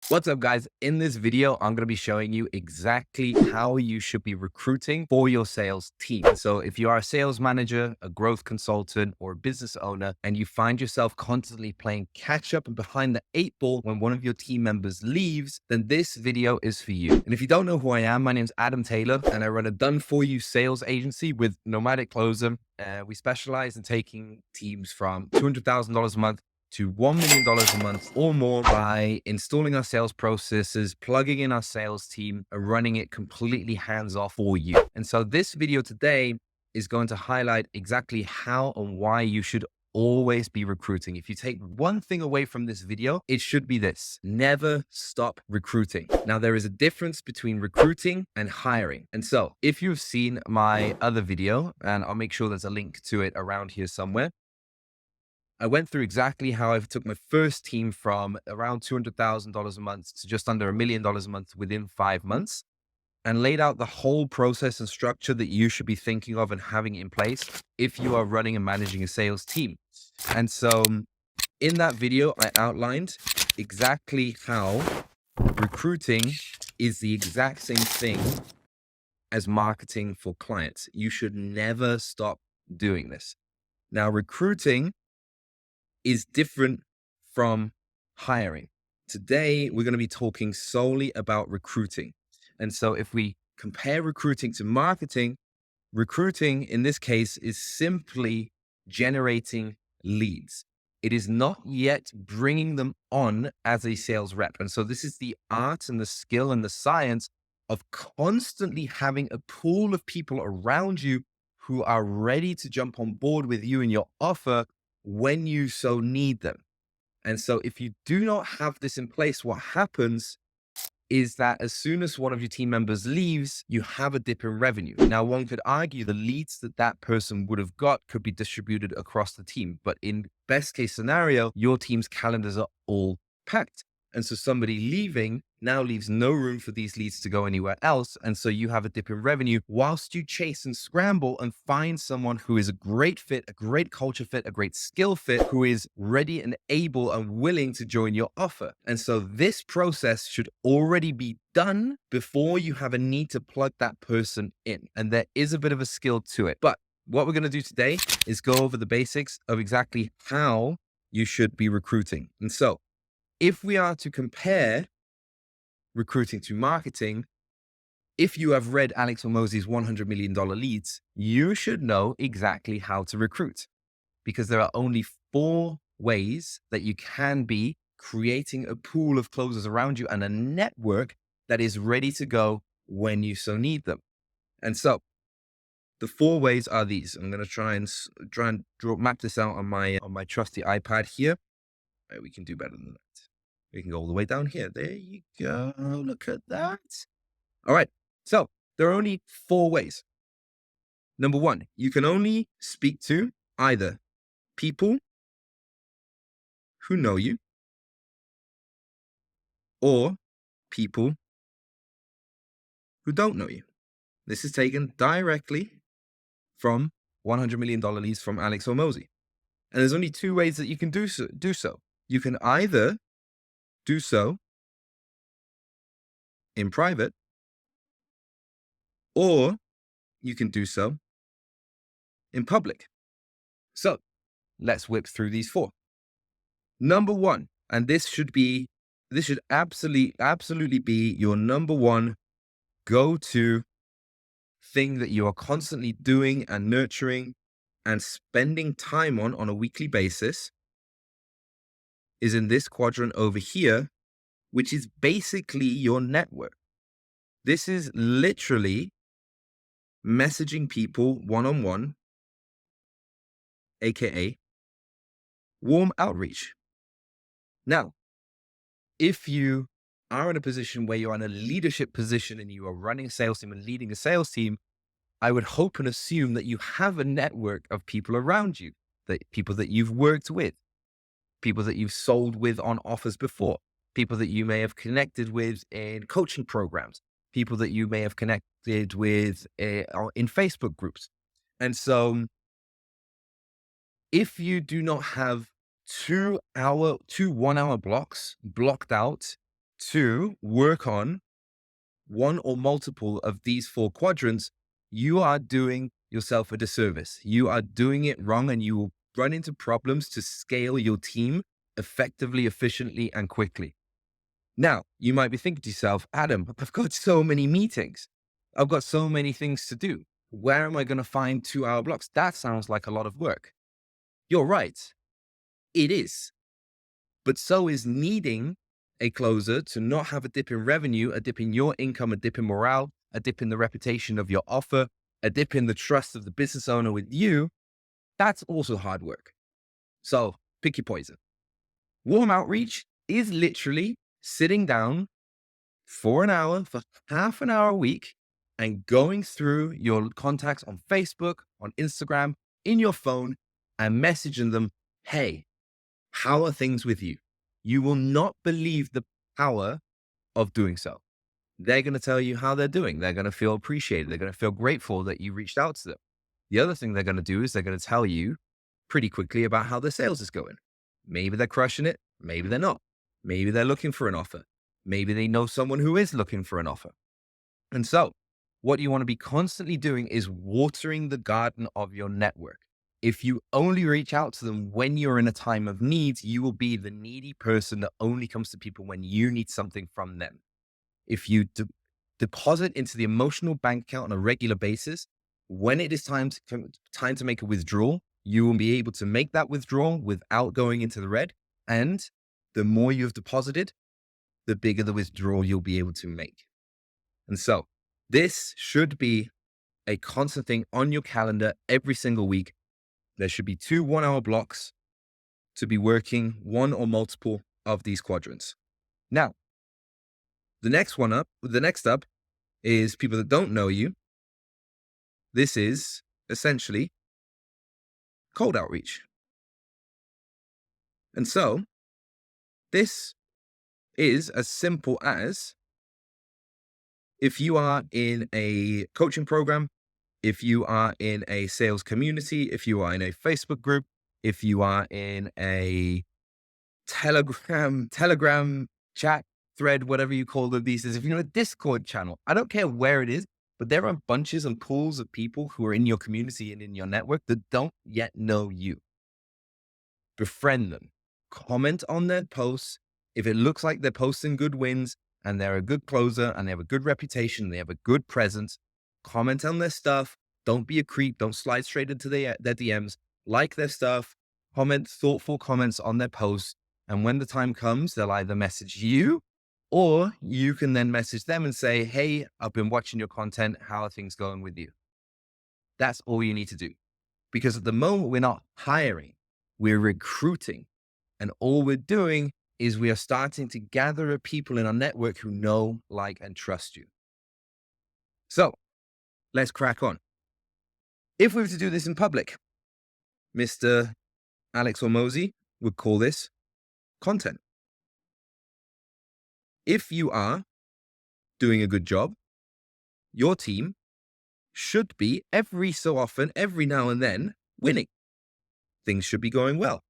What's up, guys? In this video, I'm going to be showing you exactly how you should be recruiting for your sales team. So if you are a sales manager, a growth consultant, or a business owner, and you find yourself constantly playing catch up and behind the 8 ball when one of your team members leaves, then this video is for you. And if you don't know who I am, my name's Adam Taylor, and I run a done-for-you sales agency with Nomadic Closer. We specialize in taking teams from $200,000 a month to $1 million a month or more by installing our sales processes, plugging in our sales team, and running it completely hands-off for you. And so this video today is going to highlight exactly how and why you should always be recruiting. If you take one thing away from this video, it should be this: never stop recruiting. Now, there is a difference between recruiting and hiring. And so if you've seen my other video, and I'll make sure there's a link to it around here somewhere, I went through exactly how I took my first team from around $200,000 a month to just under $1 million a month within 5 months, and laid out the whole process and structure that you should be thinking of and having in place if you are running and managing a sales team. And so in that video, I outlined exactly how recruiting is the exact same thing as marketing for clients. You should never stop doing this. Now, recruiting is different from hiring. Today, we're going to be talking solely about recruiting. And so if we compare recruiting to marketing, recruiting in this case is simply generating leads. It is not yet bringing them on as a sales rep. And so this is the art and the skill and the science of constantly having a pool of people around you who are ready to jump on board with you and your offer when you so need them. And so if you do not have this in place, what happens is that as soon as one of your team members leaves, you have a dip in revenue. Now, one could argue the leads that that person would have got could be distributed across the team, but in best case scenario, your team's calendars are all packed. And so somebody leaving now leaves no room for these leads to go anywhere else. And so you have a dip in revenue whilst you chase and scramble and find someone who is a great fit, a great culture fit, a great skill fit, who is ready and able and willing to join your offer. And so this process should already be done before you have a need to plug that person in. And there is a bit of a skill to it. But what we're going to do today is go over the basics of exactly how you should be recruiting. And so if we are to compare recruiting to marketing, if you have read Alex Hormozi's $100 million leads, you should know exactly how to recruit, because there are only 4 ways that you can be creating a pool of closers around you and a network that is ready to go when you so need them. And so the 4 ways are these. I'm going to try and map this out on my trusty iPad here. We can do better than that. We can go all the way down here. There you go. Look at that. All right. So there are only 4 ways. Number 1, you can only speak to either people who know you or people who don't know you. This is taken directly from $100 million leads from Alex Hormozi. And there's only 2 ways that you can do so. You can either do so in private, or you can do so in public. So let's whip through these 4. Number 1, and this should absolutely be your number 1 go-to thing that you are constantly doing and nurturing and spending time on a weekly basis, is in this quadrant over here, which is basically your network. This is literally messaging people one-on-one, aka warm outreach. Now, if you are in a position where you're in a leadership position and you are running a sales team and leading a sales team, I would hope and assume that you have a network of people around you, that people that you've worked with, people that you've sold with on offers before, people that you may have connected with in coaching programs, people that you may have connected with in Facebook groups. And so if you do not have 2 1-hour blocks blocked out to work on one or multiple of these four quadrants, you are doing yourself a disservice. You are doing it wrong, and you will run into problems to scale your team effectively, efficiently, and quickly. Now, you might be thinking to yourself, Adam, I've got so many meetings. I've got so many things to do. Where am I going to find 2-hour blocks? That sounds like a lot of work. You're right. It is. But so is needing a closer to not have a dip in revenue, a dip in your income, a dip in morale, a dip in the reputation of your offer, a dip in the trust of the business owner with you. That's also hard work. So pick your poison. Warm outreach is literally sitting down for an hour, for half an hour a week, and going through your contacts on Facebook, on Instagram, in your phone, and messaging them, hey, how are things with you? You will not believe the power of doing so. They're going to tell you how they're doing. They're going to feel appreciated. They're going to feel grateful that you reached out to them. The other thing they're going to do is they're going to tell you pretty quickly about how their sales is going. Maybe they're crushing it. Maybe they're not. Maybe they're looking for an offer. Maybe they know someone who is looking for an offer. And so what you want to be constantly doing is watering the garden of your network. If you only reach out to them when you're in a time of need, you will be the needy person that only comes to people when you need something from them. If you deposit into the emotional bank account on a regular basis, when it is time to make a withdrawal, you will be able to make that withdrawal without going into the red. And the more you've deposited, the bigger the withdrawal you'll be able to make. And so this should be a constant thing on your calendar every single week. There should be 2 1-hour blocks to be working one or multiple of these quadrants. Now, the next up is people that don't know you. This is essentially cold outreach. And so this is as simple as, if you are in a coaching program, if you are in a sales community, if you are in a Facebook group, if you are in a Telegram chat thread, whatever you call them these days, if you're in a Discord channel, I don't care where it is, but there are bunches and pools of people who are in your community and in your network that don't yet know you. Befriend them. Comment on their posts. If it looks like they're posting good wins and they're a good closer and they have a good reputation, they have a good presence, comment on their stuff. Don't be a creep. Don't slide straight into their DMs. Like their stuff. Comment thoughtful comments on their posts. And when the time comes, they'll either message you, or you can then message them and say, hey, I've been watching your content. How are things going with you? That's all you need to do. Because at the moment, we're not hiring, we're recruiting. And all we're doing is we are starting to gather people in our network who know, like, and trust you. So let's crack on. If we were to do this in public, Mr. Alex Hormozi would call this content. If you are doing a good job, your team should be every so often, every now and then, winning. Things should be going well.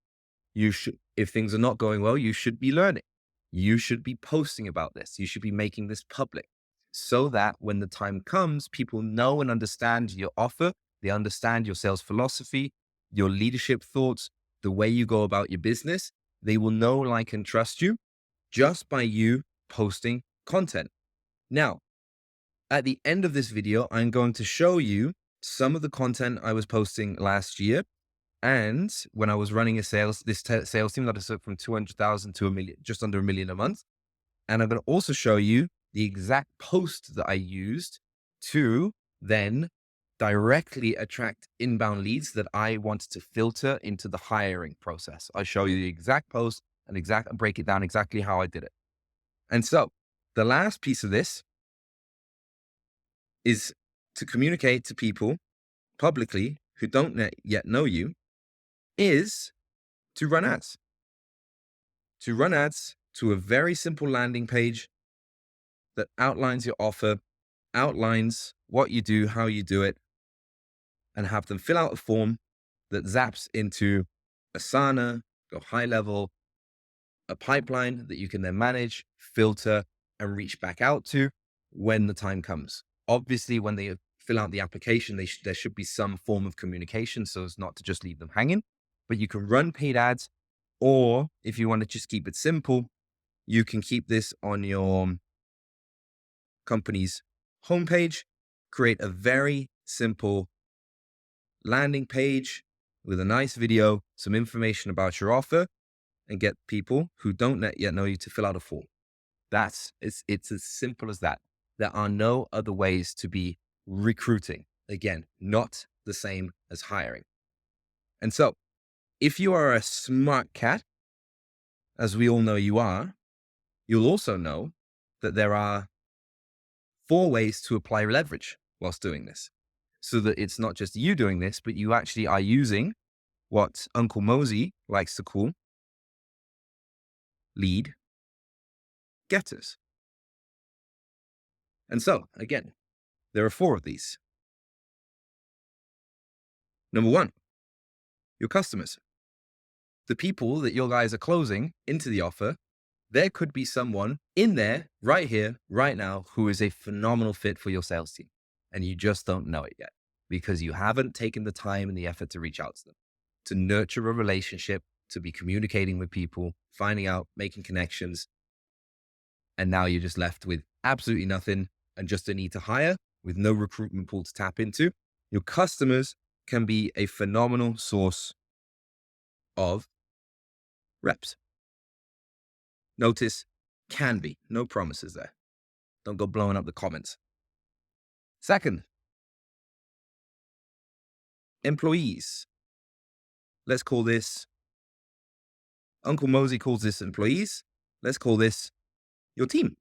If things are not going well, you should be learning. You should be posting about this. You should be making this public so that when the time comes, people know and understand your offer. They understand your sales philosophy, your leadership thoughts, the way you go about your business. They will know, like, and trust you just by you posting content. Now, at the end of this video, I'm going to show you some of the content I was posting last year. And when I was running sales team that I took from 200,000 to $1 million, just under $1 million a month. And I'm going to also show you the exact post that I used to then directly attract inbound leads that I wanted to filter into the hiring process. I'll show you the exact post and break it down exactly how I did it. And so the last piece of this is to communicate to people publicly who don't yet know you, is to run ads. To run ads to a very simple landing page that outlines your offer, outlines what you do, how you do it, and have them fill out a form that zaps into Asana, Go High Level, a pipeline that you can then manage, filter, and reach back out to when the time comes. Obviously, when they fill out the application, there should be some form of communication so as not to just leave them hanging. But you can run paid ads, or if you want to just keep it simple, you can keep this on your company's homepage, create a very simple landing page with a nice video, some information about your offer, and get people who don't yet know you to fill out a form. It's as simple as that. There are no other ways to be recruiting. Again, not the same as hiring. And so if you are a smart cat, as we all know you are, you'll also know that there are 4 ways to apply leverage whilst doing this. So that it's not just you doing this, but you actually are using what Uncle Mosey likes to call lead getters. And so, again, there are 4 of these. Number 1, your customers. The people that your guys are closing into the offer, there could be someone in there, right here, right now, who is a phenomenal fit for your sales team. And you just don't know it yet because you haven't taken the time and the effort to reach out to them, to nurture a relationship, to be communicating with people, finding out, making connections. And now you're just left with absolutely nothing and just a need to hire with no recruitment pool to tap into. Your customers can be a phenomenal source of reps. Notice, can be. No promises there. Don't go blowing up the comments. Second, employees. Let's call this, Uncle Mosey calls this employees. Let's call this your team.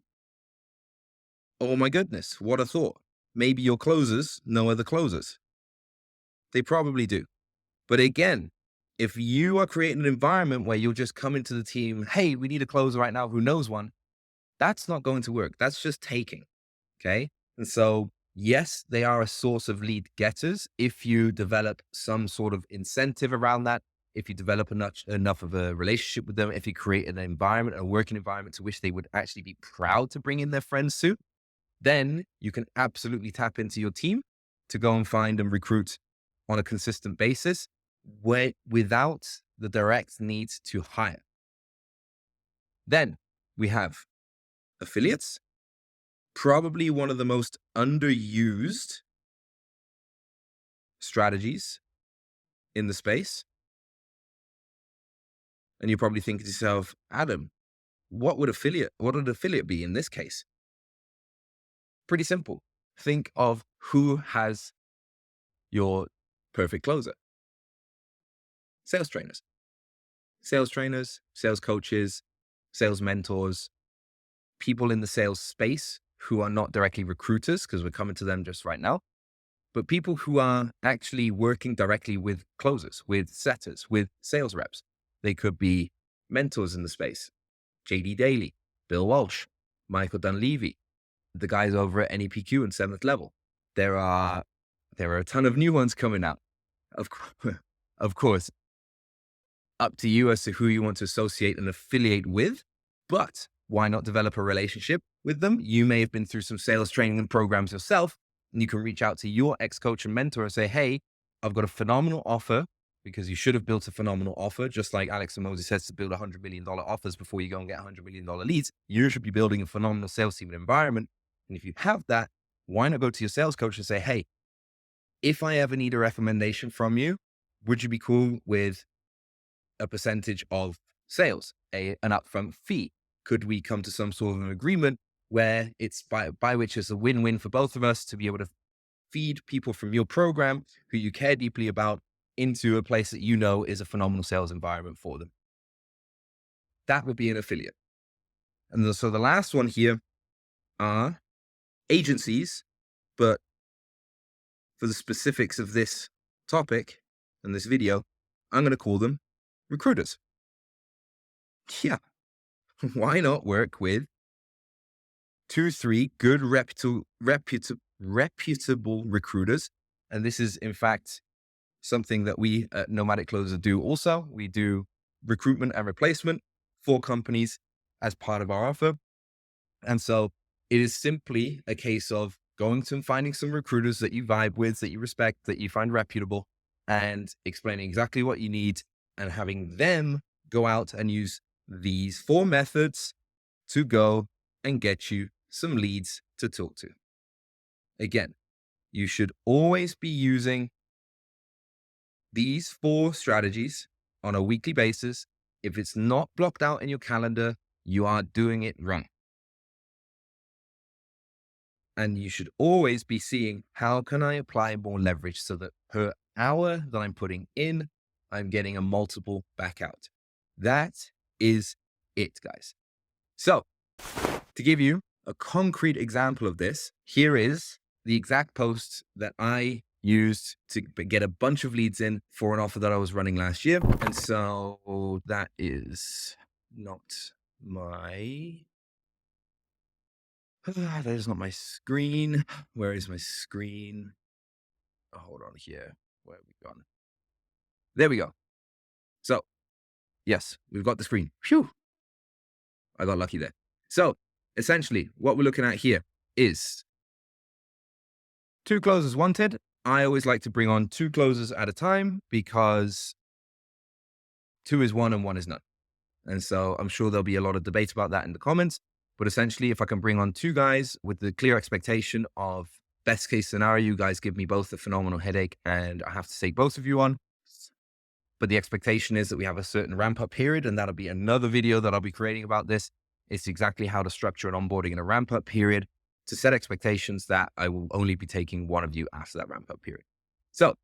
Oh my goodness, what a thought. Maybe your closers know other closers. They probably do. But again, if you are creating an environment where you'll just come into the team, hey, we need a closer right now who knows one, that's not going to work. That's just taking. Okay. And so, yes, they are a source of lead getters if you develop some sort of incentive around that, if you develop enough of a relationship with them, if you create an environment, a working environment to which they would actually be proud to bring in their friends to, then you can absolutely tap into your team to go and find and recruit on a consistent basis without the direct need to hire. Then we have affiliates, probably one of the most underused strategies in the space. And you're probably thinking to yourself, Adam, what would an affiliate be in this case? Pretty simple. Think of who has your perfect closer. Sales trainers, sales coaches, sales mentors, people in the sales space who are not directly recruiters, because we're coming to them just right now, but people who are actually working directly with closers, with setters, with sales reps. They could be mentors in the space. JD Daly, Bill Walsh, Michael Dunleavy, the guys over at NEPQ and 7th Level. There are a ton of new ones coming out. Of course, up to you as to who you want to associate and affiliate with, but why not develop a relationship with them? You may have been through some sales training and programs yourself, and you can reach out to your ex-coach and mentor and say, hey, I've got a phenomenal offer, because you should have built a phenomenal offer, just like Alex and Moses says to build $100 million offers before you go and get $100 million leads. You should be building a phenomenal sales team and environment. And if you have that, why not go to your sales coach and say, hey, if I ever need a recommendation from you, would you be cool with a percentage of sales, an upfront fee? Could we come to some sort of an agreement where it's by which it's a win-win for both of us to be able to feed people from your program who you care deeply about into a place that you know is a phenomenal sales environment for them? That would be an affiliate. And so the last one here are agencies, but for the specifics of this topic and this video, I'm going to call them recruiters. Yeah. Why not work with 2, 3 good reputable recruiters? And this is, in fact, something that we at Nomadic Closer do also. We do recruitment and replacement for companies as part of our offer. And so it is simply a case of going to and finding some recruiters that you vibe with, that you respect, that you find reputable, and explaining exactly what you need and having them go out and use these 4 methods to go and get you some leads to talk to. Again, you should always be using these 4 strategies on a weekly basis. If it's not blocked out in your calendar, you are doing it wrong. And you should always be seeing, how can I apply more leverage so that per hour that I'm putting in, I'm getting a multiple back out. That is it, guys. So to give you a concrete example of this, here is the exact post that I used to get a bunch of leads in for an offer that I was running last year. And so that is not my, that is not my screen. Where is my screen? Oh, hold on here. Where have we gone? There we go. So yes, we've got the screen. Phew. I got lucky there. So essentially what we're looking at here is 2 closers wanted. I always like to bring on 2 closers at a time because 2 is 1 and 1 is none. And so I'm sure there'll be a lot of debate about that in the comments. But essentially, if I can bring on 2 guys with the clear expectation of best case scenario, you guys give me both a phenomenal headache and I have to take both of you on. But the expectation is that we have a certain ramp up period, and that'll be another video that I'll be creating about this. It's exactly how to structure an onboarding in a ramp up period to set expectations that I will only be taking one of you after that ramp up period. So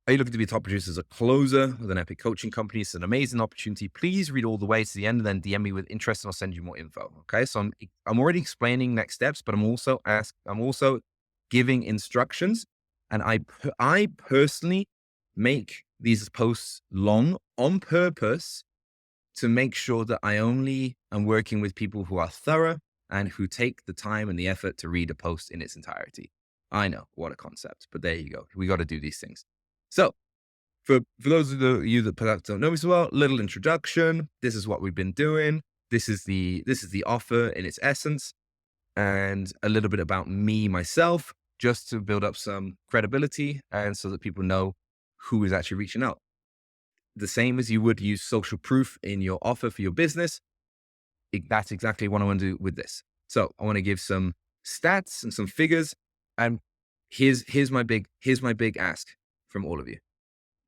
are you looking to be a top producer as a closer with an epic coaching company? It's an amazing opportunity. Please read all the way to the end and then DM me with interest and I'll send you more info. Okay. So I'm already explaining next steps, but I'm also giving instructions. And I personally make these posts long on purpose to make sure that I only am working with people who are thorough and who take the time and the effort to read a post in its entirety. I know, what a concept, but there you go. We got to do these things. So for those of you that perhaps don't know me so well, little introduction. This is what we've been doing. This is the offer in its essence, and a little bit about me, myself, just to build up some credibility and so that people know who is actually reaching out. The same as you would use social proof in your offer for your business. That's exactly what I want to do with this. So I want to give some stats and some figures. And here's my big ask from all of you.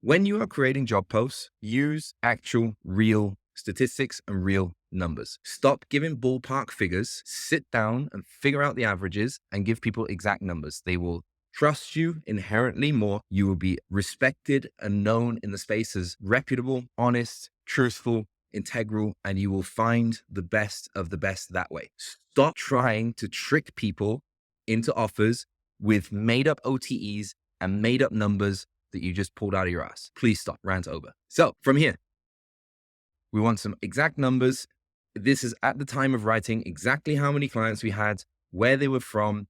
When you are creating job posts, use actual real statistics and real numbers. Stop giving ballpark figures. Sit down and figure out the averages and give people exact numbers. They will trust you inherently more. You will be respected and known in the space as reputable, honest, truthful, integral, and you will find the best of the best that way. Stop trying to trick people into offers with made up OTEs and made up numbers that you just pulled out of your ass. Please stop. Rant over. So from here, we want some exact numbers. This is at the time of writing, exactly how many clients we had, where they were from,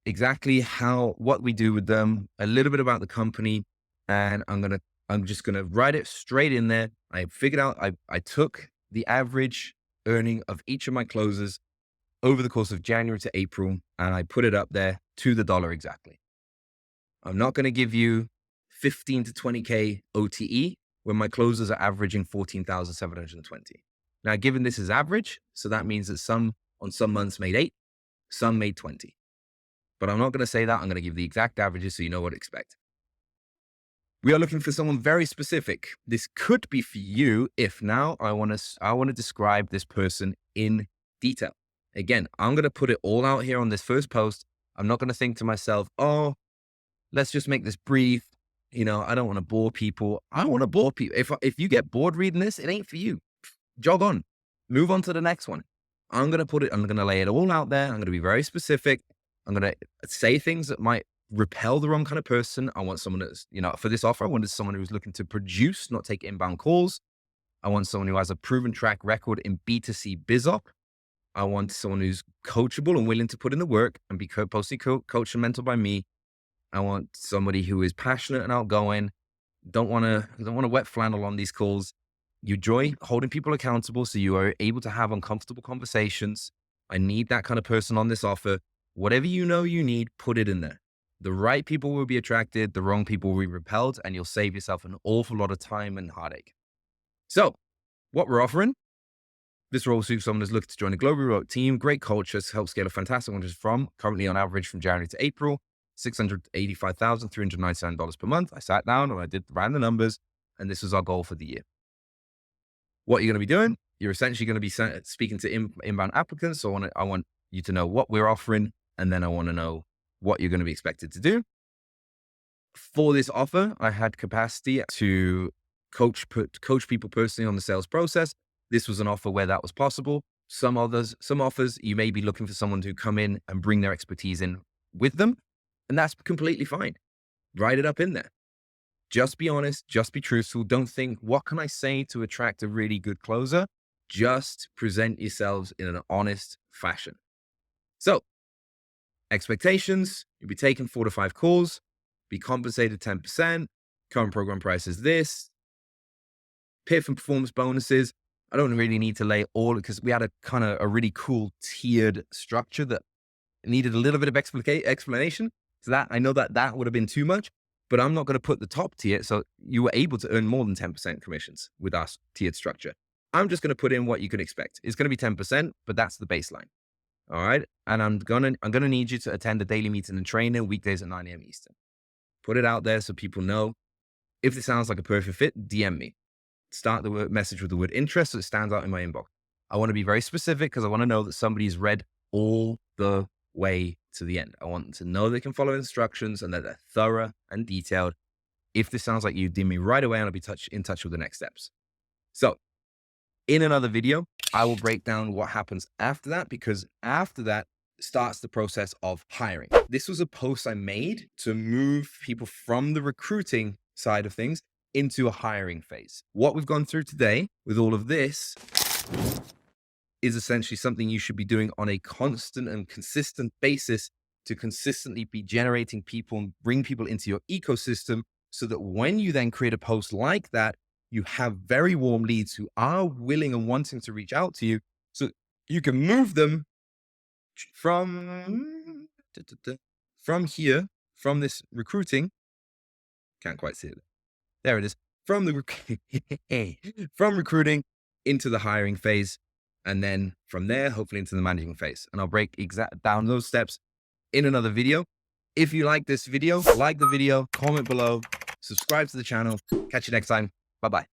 exactly what we do with them, a little bit about the company. And I'm just going to write it straight in there. I figured out, I took the average earning of each of my closers over the course of January to April, and I put it up there to the dollar exactly. I'm not going to give you 15 to 20K OTE when my closers are averaging 14,720. Now, given this is average, so that means that some months made 8, some made 20. But I'm not going to say that. I'm going to give the exact averages so you know what to expect. We are looking for someone very specific. This could be for you if now I want to describe this person in detail. Again, I'm going to put it all out here on this first post. I'm not going to think to myself, oh, let's just make this brief. I don't want to bore people. I want to bore people. If you get bored reading this, it ain't for you. Jog on. Move on to the next one. I'm going to lay it all out there. I'm going to be very specific. I'm going to say things that might repel the wrong kind of person. I want someone that's, for this offer, I wanted someone who's looking to produce, not take inbound calls. I want someone who has a proven track record in B2C BizOp. I want someone who's coachable and willing to put in the work and be posting coached and mentored by me. I want somebody who is passionate and outgoing. Don't want to wet flannel on these calls. You enjoy holding people accountable so you are able to have uncomfortable conversations. I need that kind of person on this offer. Whatever you know you need, put it in there. The right people will be attracted, the wrong people will be repelled, and you'll save yourself an awful lot of time and heartache. So, what we're offering, this role suits someone who's looking to join a globally remote team, great culture to help scale a fantastic one from currently on average from January to April, $685,399 per month. I sat down and I ran the numbers, and this was our goal for the year. What you're going to be doing, you're essentially going to be speaking to inbound applicants. So I want you to know what we're offering, and then I want to know what you're going to be expected to do. For this offer, I had capacity to coach people personally on the sales process. This was an offer where that was possible. Some offers, you may be looking for someone to come in and bring their expertise in with them, and that's completely fine. Write it up in there. Just be honest, just be truthful. Don't think, what can I say to attract a really good closer? Just present yourselves in an honest fashion. So, expectations, you'll be taking 4 to 5 calls, be compensated 10%, current program price is this, PIF and performance bonuses. I don't really need to lay all, because we had a kind of a really cool tiered structure that needed a little bit of explanation. So that I know that would have been too much, but I'm not going to put the top tier. So you were able to earn more than 10% commissions with our tiered structure. I'm just going to put in what you can expect. It's going to be 10%, but that's the baseline. All right. And I'm going to need you to attend a daily meeting and training weekdays at 9 a.m. Eastern. Put it out there so people know. If this sounds like a perfect fit, DM me. Start the message with the word interest so it stands out in my inbox. I want to be very specific because I want to know that somebody's read all the way to the end. I want them to know they can follow instructions and that they're thorough and detailed. If this sounds like you, DM me right away and I'll be in touch with the next steps. So in another video, I will break down what happens after that, because after that starts the process of hiring. This was a post I made to move people from the recruiting side of things into a hiring phase. What we've gone through today with all of this is essentially something you should be doing on a constant and consistent basis to consistently be generating people and bring people into your ecosystem, so that when you then create a post like that, you have very warm leads who are willing and wanting to reach out to you, so you can move them from here, from this recruiting. Can't quite see it. There it is. From recruiting into the hiring phase. And then from there, hopefully into the managing phase. And I'll break down those steps in another video. If you like this video, like the video, comment below, subscribe to the channel. Catch you next time. Bye-bye.